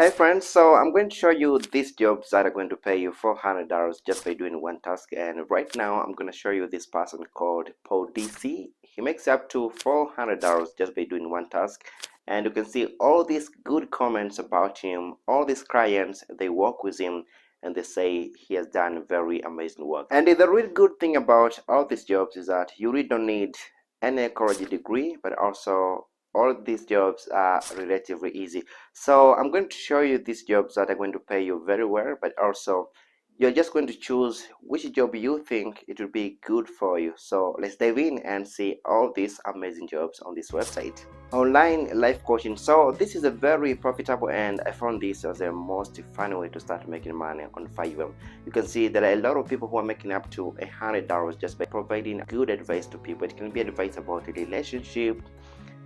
Hey friends, so I'm going to show you these jobs that are going to pay you $400 just by doing one task. And right now I'm going to show you this person called Paul DC. He makes up to $400 just by doing one task. And you can see all these good comments about him. All these clients, they work with him and they say he has done very amazing work. And the really good thing about all these jobs is that you really don't need any college degree, but also all of these jobs are relatively easy. So I'm going to show you these jobs that are going to pay you very well, but also you're just going to choose which job you think it will be good for you. So let's dive in and see all these amazing jobs on this website. Online life coaching. So this is a very profitable, and I found this as the most fun way to start making money on Fiverr. You can see there are a lot of people who are making up to $100 just by providing good advice to people. It can be advice about a relationship,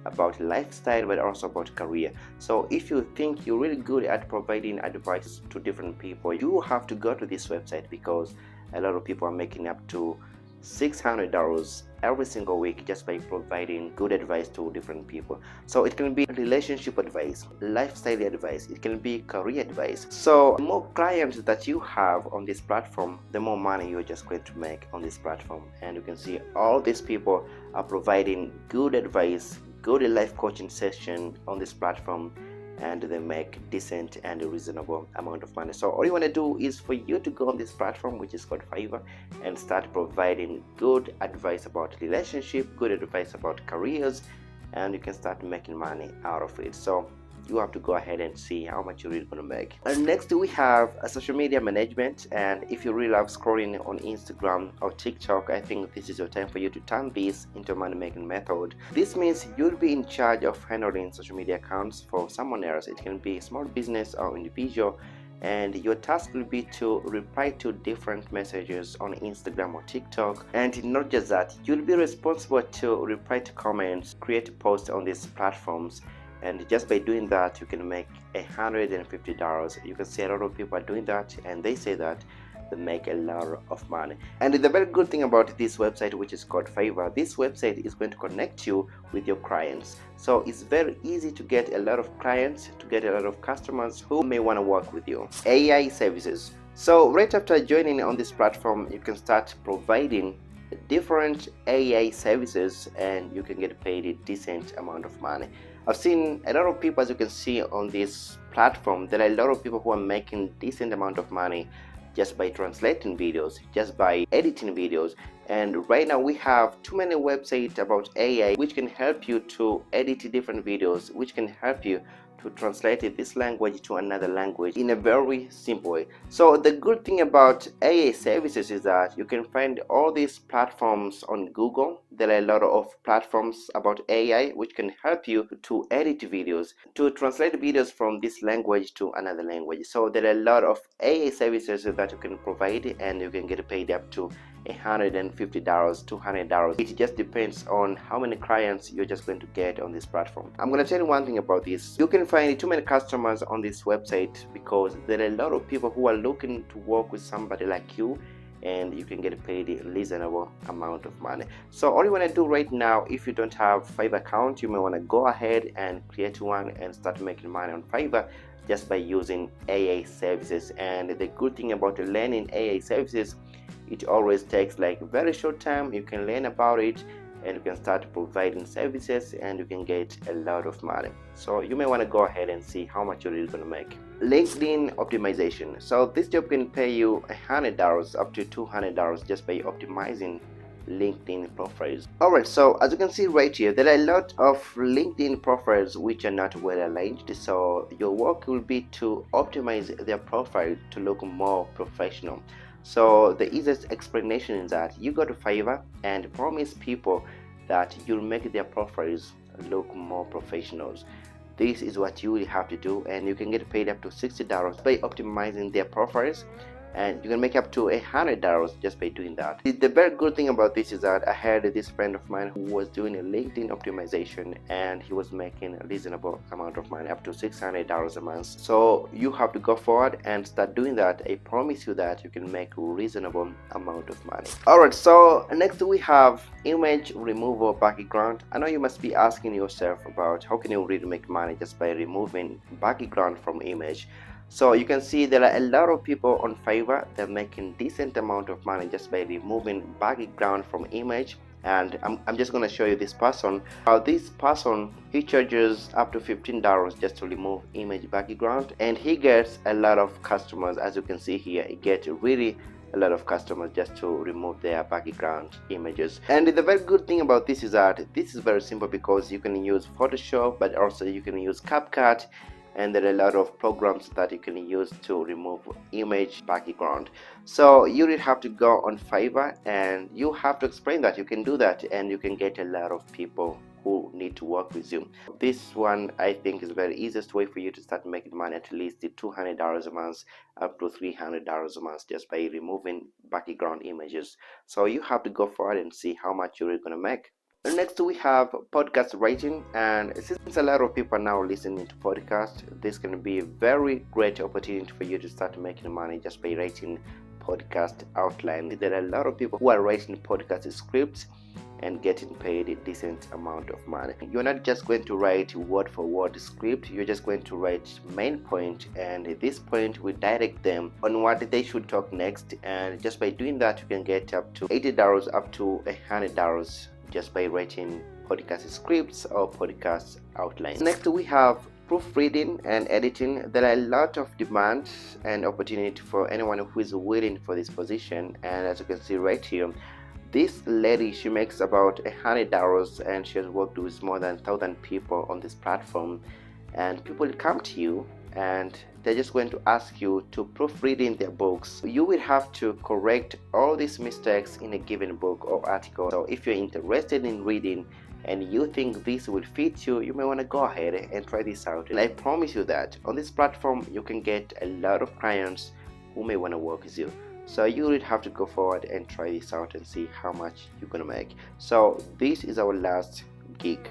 about lifestyle, but also about career. So if you think you're really good at providing advice to different people, you have to go to this website, because a lot of people are making up to $600 every single week just by providing good advice to different people. So it can be relationship advice, lifestyle advice, it can be career advice. So the more clients that you have on this platform, the more money you're just going to make on this platform. And you can see all these people are providing good advice, good life coaching session on this platform, and they make decent and reasonable amount of money. So all you want to do is for you to go on this platform, which is called Fiverr, and start providing good advice about relationship, good advice about careers, and you can start making money out of it. So you have to go ahead and see how much you're really going to make. And next we have a social media management. And if you really love scrolling on Instagram or TikTok, I think this is your time for you to turn this into a money making method. This means you'll be in charge of handling social media accounts for someone else. It can be a small business or individual, and your task will be to reply to different messages on Instagram or TikTok. And not just that, you'll be responsible to reply to comments, create posts on these platforms. And just by doing that, you can make $150. You can see a lot of people are doing that, and they say that they make a lot of money. And the very good thing about this website, which is called Fiverr, this website is going to connect you with your clients. So it's very easy to get a lot of clients, to get a lot of customers who may want to work with you. AI services. So right after joining on this platform, you can start providing different AI services, and you can get paid a decent amount of money. I've seen a lot of people, as you can see on this platform, there are a lot of people who are making decent amount of money just by translating videos, just by editing videos. And right now we have too many websites about AI which can help you to edit different videos, which can help you to translate this language to another language in a very simple way. So the good thing about AI services is that you can find all these platforms on Google. There are a lot of platforms about AI which can help you to edit videos, to translate videos from this language to another language. So there are a lot of AI services that you can provide, and you can get paid up to $150, $200. It just depends on how many clients you're just going to get on this platform. I'm going to tell you one thing about this. You can find too many customers on this website because there are a lot of people who are looking to work with somebody like you, and you can get paid a reasonable amount of money. So all you want to do right now, if you don't have Fiverr account, you may want to go ahead and create one and start making money on Fiverr just by using AI services. And the good thing about learning AI services, it always takes like a very short time. You can learn about it, and you can start providing services, and you can get a lot of money. So you may want to go ahead and see how much you're really going to make. LinkedIn optimization. So this job can pay you $100 up to $200 just by optimizing LinkedIn profiles. Alright, so as you can see right here, there are a lot of LinkedIn profiles which are not well aligned. So your work will be to optimize their profile to look more professional. So the easiest explanation is that you go to Fiverr and promise people that you'll make their profiles look more professional. This is what you will have to do, and you can get paid up to $60 by optimizing their profiles. and you can make up to $100 just by doing that. The very good thing about this is that I had this friend of mine who was doing a LinkedIn optimization, and he was making a reasonable amount of money, up to $600 a month. So you have to go forward and start doing that. I promise you that you can make a reasonable amount of money. Alright, so next we have image removal background. I know you must be asking yourself about how can you really make money just by removing background from image. So you can see there are a lot of people on Fiverr. They're making decent amount of money just by removing background from image. And I'm just going to show you this person. This person, he charges up to $15 just to remove image background, and he gets a lot of customers. As you can see here, he gets really a lot of customers just to remove their background images. And the very good thing about this is that this is very simple, because you can use Photoshop, but also you can use CapCut, and there are a lot of programs that you can use to remove image background. So you will have to go on Fiverr and you have to explain that you can do that, and you can get a lot of people who need to work with you. This one I think is the very easiest way for you to start making money, at least $200 a month up to $300 a month just by removing background images. So you have to go forward and see how much you're gonna make. Next we have podcast writing, and since a lot of people are now listening to podcasts, this can be a very great opportunity for you to start making money just by writing podcast outline. There are a lot of people who are writing podcast scripts and getting paid a decent amount of money. You're not just going to write word for word script, you're just going to write main point, and this point will direct them on what they should talk next. And just by doing that, you can get up to $80 up to $100 just by writing podcast scripts or podcast outlines. Next we have proofreading and editing. There are a lot of demand and opportunity for anyone who is willing for this position. And as you can see right here, this lady, she makes about $100, and she has worked with more than 1,000 people on this platform. And people will come to you and they're just going to ask you to proofreading their books. You will have to correct all these mistakes in a given book or article. So if you're interested in reading and you think this will fit you, you may want to go ahead and try this out. And I promise you that on this platform you can get a lot of clients who may want to work with you. So you will have to go forward and try this out and see how much you're gonna make. So this is our last gig.